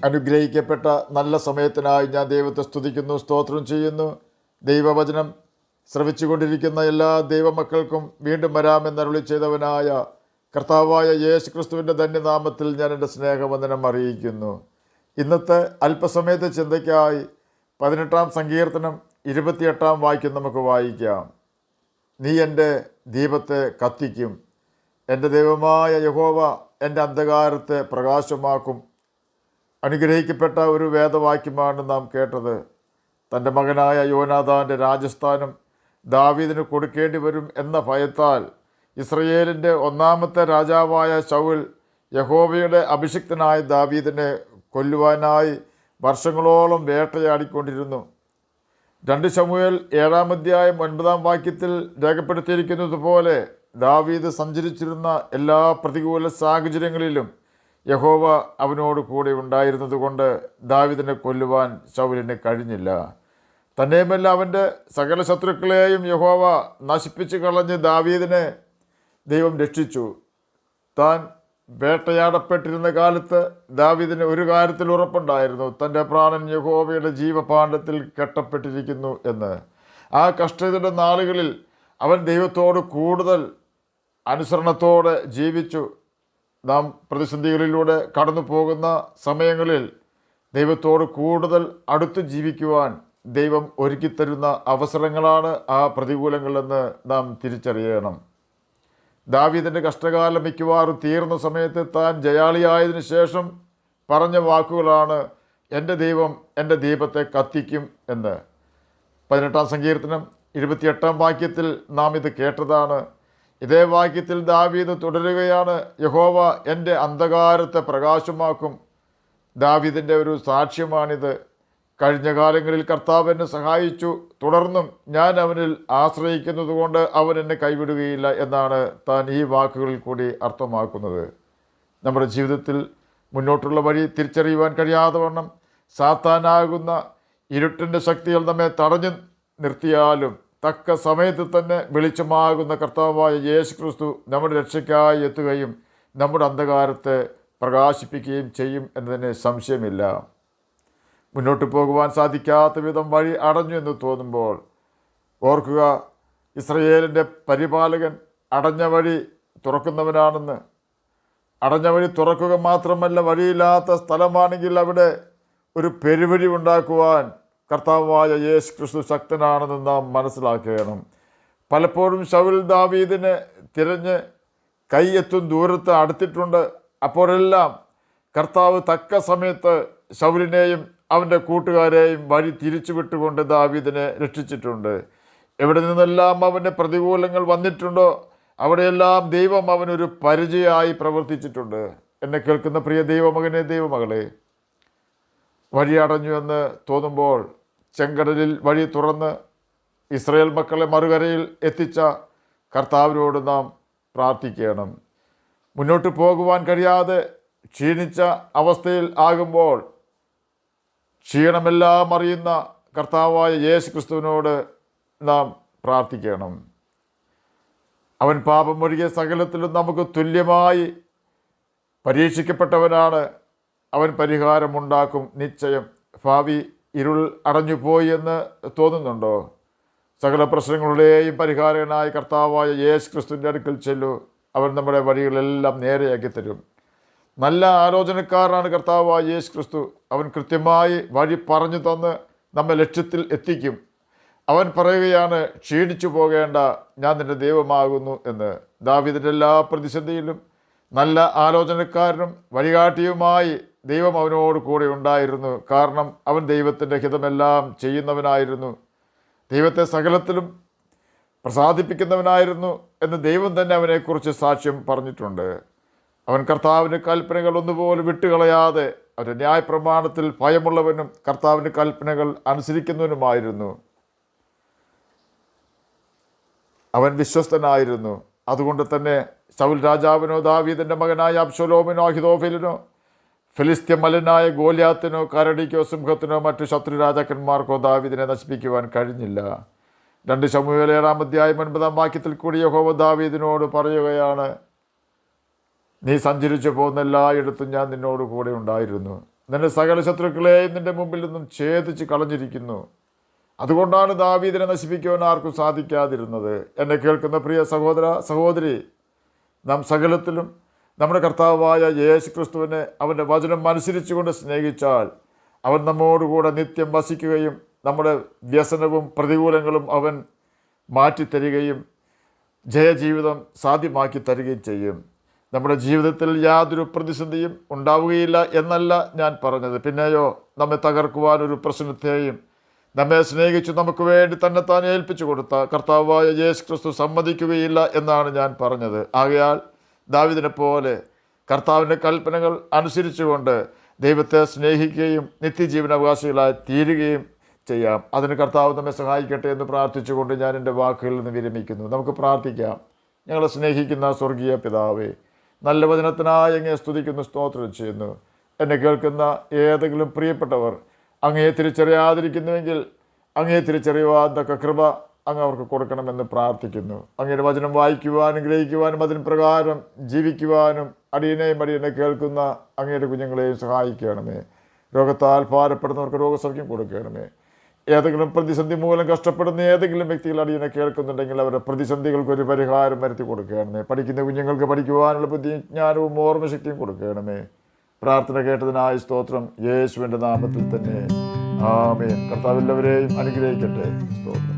അനുഗ്രഹിക്കപ്പെട്ട നല്ല സമയത്തിനായി ഞാൻ ദൈവത്തെ സ്തുതിക്കുന്നു, സ്തോത്രം ചെയ്യുന്നു. ദൈവവചനം ശ്രവിച്ചുകൊണ്ടിരിക്കുന്ന എല്ലാ ദൈവമക്കൾക്കും വീണ്ടും വരാമെന്നരുളി ചെയ്തവനായ കർത്താവായ യേശു ക്രിസ്തുവിൻ്റെ ധന്യനാമത്തിൽ ഞാൻ എൻ്റെ സ്നേഹവന്ദനം അറിയിക്കുന്നു. ഇന്നത്തെ അല്പസമയത്തെ ചിന്തയ്ക്കായി 18-ാം സങ്കീർത്തനം 28-ാം വാക്യം നമുക്ക് വായിക്കാം. നീ എൻ്റെ ദീപത്തെ കത്തിക്കും, എൻ്റെ ദൈവമായ യഹോവ എൻ്റെ അന്ധകാരത്തെ പ്രകാശമാക്കും. അനുഗ്രഹിക്കപ്പെട്ട ഒരു വേദവാക്യമാണ് നാം കേട്ടത്. തൻ്റെ മകനായ യോനാഥാൻ്റെ രാജസ്ഥാനം ദാവീദിന് കൊടുക്കേണ്ടി വരും എന്ന ഭയത്താൽ ഇസ്രയേലിൻ്റെ ഒന്നാമത്തെ രാജാവായ ശൗൽ യഹോവയുടെ അഭിഷിക്തനായ ദാവീദിനെ കൊല്ലുവാനായി വർഷങ്ങളോളം വേട്ടയാടിക്കൊണ്ടിരുന്നു. 2 ശമൂവേൽ 7-ാം അധ്യായം 9-ാം വാക്യത്തിൽ രേഖപ്പെടുത്തിയിരിക്കുന്നത് പോലെ ദാവീദ് സഞ്ചരിച്ചിരുന്ന എല്ലാ പ്രതികൂല സാഹചര്യങ്ങളിലും യഹോവ അവനോട് കൂടെ ഉണ്ടായിരുന്നതുകൊണ്ട് ദാവീദിനെ കൊല്ലുവാൻ ശൗലിന് കഴിഞ്ഞില്ല. തന്നെയുമല്ല, അവൻ്റെ സകല ശത്രുക്കളെയും യഹോവ നശിപ്പിച്ച് കളഞ്ഞ് ദാവീദിനെ ദൈവം രക്ഷിച്ചു. താൻ വേട്ടയാടപ്പെട്ടിരുന്ന കാലത്ത് ദാവീദിന് ഒരു കാര്യത്തിൽ ഉറപ്പുണ്ടായിരുന്നു: തൻ്റെ പ്രാണൻ യഹോവയുടെ ജീവപാണ്ഡത്തിൽ കെട്ടപ്പെട്ടിരിക്കുന്നു എന്ന്. ആ കഷ്ടതയുടെ നാളുകളിൽ അവൻ ദൈവത്തോട് കൂടുതൽ അനുസരണത്തോടെ ജീവിച്ചു. നാം പ്രതിസന്ധികളിലൂടെ കടന്നു പോകുന്ന സമയങ്ങളിൽ ദൈവത്തോട് കൂടുതൽ അടുത്ത് ജീവിക്കുവാൻ ദൈവം ഒരുക്കിത്തരുന്ന അവസരങ്ങളാണ് ആ പ്രതികൂലങ്ങളെന്ന് നാം തിരിച്ചറിയണം. ദാവീദിൻ്റെ കഷ്ടകാലം മിക്കവാറും തീർന്ന സമയത്ത് താൻ ജയാളിയായതിനു ശേഷം പറഞ്ഞ വാക്കുകളാണ്: എൻ്റെ ദൈവം എൻ്റെ ദീപത്തെ കത്തിക്കും എന്ന്. 18-ാം സങ്കീർത്തനം 28-ാം വാക്യത്തിൽ നാം ഇത് കേട്ടതാണ്. ഇതേ വാക്യത്തിൽ ദാവീദ് തുടരുകയാണ്: യഹോവ എൻ്റെ അന്ധകാരത്തെ പ്രകാശമാക്കും. ദാവീദിൻ്റെ ഒരു സാക്ഷ്യമാണിത്. കഴിഞ്ഞ കാലങ്ങളിൽ കർത്താവ് എന്നെ സഹായിച്ചു, തുടർന്നും ഞാൻ അവനിൽ ആശ്രയിക്കുന്നത് കൊണ്ട് അവൻ എന്നെ കൈവിടുകയില്ല എന്നാണ് താൻ ഈ വാക്കുകളിൽ കൂടി അർത്ഥമാക്കുന്നത്. നമ്മുടെ ജീവിതത്തിൽ മുന്നോട്ടുള്ള വഴി തിരിച്ചറിയുവാൻ കഴിയാതെ വണ്ണം സാത്താനാകുന്ന ഇരുട്ടിൻ്റെ ശക്തികൾ നമ്മെ തടഞ്ഞു നിർത്തിയാലും തക്ക സമയത്ത് തന്നെ വെളിച്ചമാകുന്ന കർത്താവായ യേശു ക്രിസ്തു നമ്മുടെ രക്ഷയ്ക്കായി എത്തുകയും നമ്മുടെ അന്ധകാരത്തെ പ്രകാശിപ്പിക്കുകയും ചെയ്യും എന്നതിന് സംശയമില്ല. മുന്നോട്ട് പോകുവാൻ സാധിക്കാത്ത വിധം വഴി അടഞ്ഞു എന്ന് തോന്നുമ്പോൾ ഓർക്കുക, ഇസ്രയേലിൻ്റെ പരിപാലകൻ അടഞ്ഞ വഴി തുറക്കുന്നവനാണെന്ന്. അടഞ്ഞ വഴി തുറക്കുക മാത്രമല്ല, വഴിയില്ലാത്ത സ്ഥലമാണെങ്കിൽ അവിടെ ഒരു പെരുവഴി ഉണ്ടാക്കുവാൻ കർത്താവായ യേശു ക്രിസ്തു ശക്തനാണെന്ന് നാം മനസ്സിലാക്കണം. പലപ്പോഴും ശൗൽ ദാവീദിനെ തിരഞ്ഞ് കൈയെത്തും ദൂരത്ത് അടുത്തിട്ടുണ്ട്. അപ്പോഴെല്ലാം കർത്താവ് തക്ക സമയത്ത് ശൗലിനെയും അവൻ്റെ കൂട്ടുകാരെയും വഴി തിരിച്ചു വിട്ടുകൊണ്ട് ദാവീദിനെ രക്ഷിച്ചിട്ടുണ്ട്. എവിടെ നിന്നെല്ലാം അവൻ്റെ പ്രതികൂലങ്ങൾ വന്നിട്ടുണ്ടോ അവിടെയെല്ലാം ദൈവം അവനൊരു പരിചയമായി പ്രവർത്തിച്ചിട്ടുണ്ട്. എന്നെ കേൾക്കുന്ന പ്രിയ ദൈവമകനെ, ദൈവമകളെ, വഴി അടഞ്ഞു എന്ന് തോന്നുമ്പോൾ ചെങ്കടലിൽ വഴി തുറന്ന് ഇസ്രായേൽ മക്കളെ മറുകരയിൽ എത്തിച്ച കർത്താവിനോട് നാം പ്രാർത്ഥിക്കണം. മുന്നോട്ട് പോകുവാൻ കഴിയാതെ ക്ഷീണിച്ച അവസ്ഥയിൽ ആകുമ്പോൾ ക്ഷീണമെല്ലാം അറിയുന്ന കർത്താവായ യേശു ക്രിസ്തുവിനോട് നാം പ്രാർത്ഥിക്കണം. അവൻ പാപം ഒഴികെ സകലത്തിലും നമുക്ക് തുല്യമായി പരീക്ഷിക്കപ്പെട്ടവനാണ്. അവൻ പരിഹാരമുണ്ടാക്കും നിശ്ചയം. ഭാവി ഇരുൾ അടഞ്ഞുപോയി എന്ന് തോന്നുന്നുണ്ടോ? സകല പ്രശ്നങ്ങളുടെയും പരിഹാരകനായ കർത്താവായ യേശു ക്രിസ്തുവിൻ്റെ അടുക്കൽ ചെല്ലൂ. അവൻ നമ്മുടെ വഴികളെല്ലാം നേരെയാക്കി തരും. നല്ല ആലോചനക്കാരനാണ് കർത്താവായ യേശു ക്രിസ്തു. അവൻ കൃത്യമായി വഴി പറഞ്ഞു തന്ന് നമ്മെ ലക്ഷ്യത്തിൽ എത്തിക്കും. അവൻ പറയുകയാണ്: ക്ഷീണിച്ചു പോകേണ്ട, ഞാൻ നിൻ്റെ ദൈവമാകുന്നു എന്ന്. ദാവീദിൻ്റെ എല്ലാ പ്രതിസന്ധിയിലും നല്ല ആലോചനക്കാരനും വഴികാട്ടിയുമായി ദൈവം അവനോട് കൂടെ ഉണ്ടായിരുന്നു. കാരണം അവൻ ദൈവത്തിൻ്റെ ഹിതമെല്ലാം ചെയ്യുന്നവനായിരുന്നു, ദൈവത്തെ സകലത്തിലും പ്രസാദിപ്പിക്കുന്നവനായിരുന്നു എന്ന് ദൈവം തന്നെ അവനെക്കുറിച്ച് സാക്ഷ്യം പറഞ്ഞിട്ടുണ്ട്. അവൻ കർത്താവിൻ്റെ കൽപ്പനകൾ ഒന്നുപോലും വിട്ടുകളയാതെ അവൻ്റെ ന്യായപ്രമാണത്തിൽ ഭയമുള്ളവനും കർത്താവിൻ്റെ കൽപ്പനകൾ അനുസരിക്കുന്നവനുമായിരുന്നു. അവൻ വിശ്വസ്തനായിരുന്നു. അതുകൊണ്ട് തന്നെ ശൗൽ രാജാവിനോ ദാവീദിൻ്റെ മകനായ അബ്ശലോമിനോ അഹിതോഫെലിനോ ഫിലിസ്ത്യ മലനായ ഗോലിയാത്തിനോ കരടിക്കോ സിംഹത്തിനോ മറ്റു ശത്രു രാജാക്കന്മാർക്കോ ദാവീദിനെ നശിപ്പിക്കുവാൻ കഴിഞ്ഞില്ല. 2 ശമൂവേൽ 7-ാം അധ്യായം 9-ാം വാക്യത്തിൽ കൂടി യഹോവ ദാവീദിനോട് പറയുകയാണ്: നീ സഞ്ചരിച്ചു പോകുന്ന എല്ലായിടത്തും ഞാൻ നിന്നോട് കൂടെ ഉണ്ടായിരുന്നു. നിന്റെ സകല ശത്രുക്കളെയും നിന്റെ മുമ്പിൽ നിന്നും ഛേദിച്ച് കളഞ്ഞിരിക്കുന്നു. അതുകൊണ്ടാണ് ദാവീദിനെ നശിപ്പിക്കുവാൻ ആർക്കും സാധിക്കാതിരുന്നത്. എന്നെ കേൾക്കുന്ന പ്രിയ സഹോദര സഹോദരി, നാം സകലത്തിലും നമ്മുടെ കർത്താവായ യേശു ക്രിസ്തുവിനെ അവൻ്റെ വചനം അനുസരിച്ചുകൊണ്ട് സ്നേഹിച്ചാൽ അവൻ നമ്മോടുകൂടെ നിത്യം വസിക്കുകയും നമ്മുടെ വ്യസനവും പ്രതികൂലങ്ങളും അവൻ മാറ്റിത്തരികയും ജയജീവിതം സാധ്യമാക്കി തരികയും ചെയ്യും. നമ്മുടെ ജീവിതത്തിൽ യാതൊരു പ്രതിസന്ധിയും ഉണ്ടാവുകയില്ല എന്നല്ല ഞാൻ പറഞ്ഞത്. പിന്നെയോ, നമ്മെ തകർക്കുവാനൊരു പ്രശ്നത്തെയും നമ്മെ സ്നേഹിച്ചു നമുക്ക് വേണ്ടി തന്നെത്താൻ ഏൽപ്പിച്ചു കൊടുത്ത കർത്താവായ യേശു ക്രിസ്തു സമ്മതിക്കുകയില്ല എന്നാണ് ഞാൻ പറഞ്ഞത്. ആകയാൽ ദാവീദിനെ പോലെ കർത്താവിൻ്റെ കൽപ്പനകൾ അനുസരിച്ചുകൊണ്ട് ദൈവത്തെ സ്നേഹിക്കുകയും നിത്യജീവനാവകാശികളായി തീരുകയും ചെയ്യാം. അതിന് കർത്താവ് നമ്മെ സഹായിക്കട്ടെ എന്ന് പ്രാർത്ഥിച്ചുകൊണ്ട് ഞാൻ എൻ്റെ വാക്കുകളിൽ നിന്ന് വിരമിക്കുന്നു. നമുക്ക് പ്രാർത്ഥിക്കാം. ഞങ്ങളെ സ്നേഹിക്കുന്ന സ്വർഗീയ പിതാവേ, നല്ല വചനത്തിനായി അങ്ങയെ സ്തുതിക്കുന്നു, സ്തോത്രം ചെയ്യുന്നു. എന്നെ കേൾക്കുന്ന ഏതെങ്കിലും പ്രിയപ്പെട്ടവർ അങ്ങയെ തിരിച്ചറിയാതിരിക്കുന്നുവെങ്കിൽ അങ്ങയെ തിരിച്ചറിയുവാൻ തക്ക കൃപ അങ്ങ് അവർക്ക് കൊടുക്കണമെന്ന് പ്രാർത്ഥിക്കുന്നു. അങ്ങയുടെ വചനം വായിക്കുവാനും ഗ്രഹിക്കുവാനും അതിന് പ്രകാരം ജീവിക്കുവാനും അടിയനെ കേൾക്കുന്ന അങ്ങയുടെ കുഞ്ഞുങ്ങളെയും സഹായിക്കണമേ. രോഗത്താൽ ഭാരപ്പെടുന്നവർക്ക് രോഗസൗഖ്യം കൊടുക്കണമേ. ഏതെങ്കിലും പ്രതിസന്ധി മൂലം കഷ്ടപ്പെടുന്ന ഏതെങ്കിലും വ്യക്തികൾ അടിയനെ കേൾക്കുന്നുണ്ടെങ്കിൽ അവരുടെ പ്രതിസന്ധികൾക്കൊരു പരിഹാരം വരുത്തി കൊടുക്കണമേ. പഠിക്കുന്ന കുഞ്ഞുങ്ങൾക്ക് പഠിക്കുവാനുള്ള ബുദ്ധിജ്ഞാനവും ഓർമ്മശക്തിയും കൊടുക്കണമേ. പ്രാർത്ഥന കേട്ടതിനായി സ്തോത്രം, യേശുവിൻ്റെ നാമത്തിൽ തന്നെ ആമേൻ. കർത്താവ് എല്ലാവരെയും അനുഗ്രഹിക്കട്ടെ. സ്തോത്രം.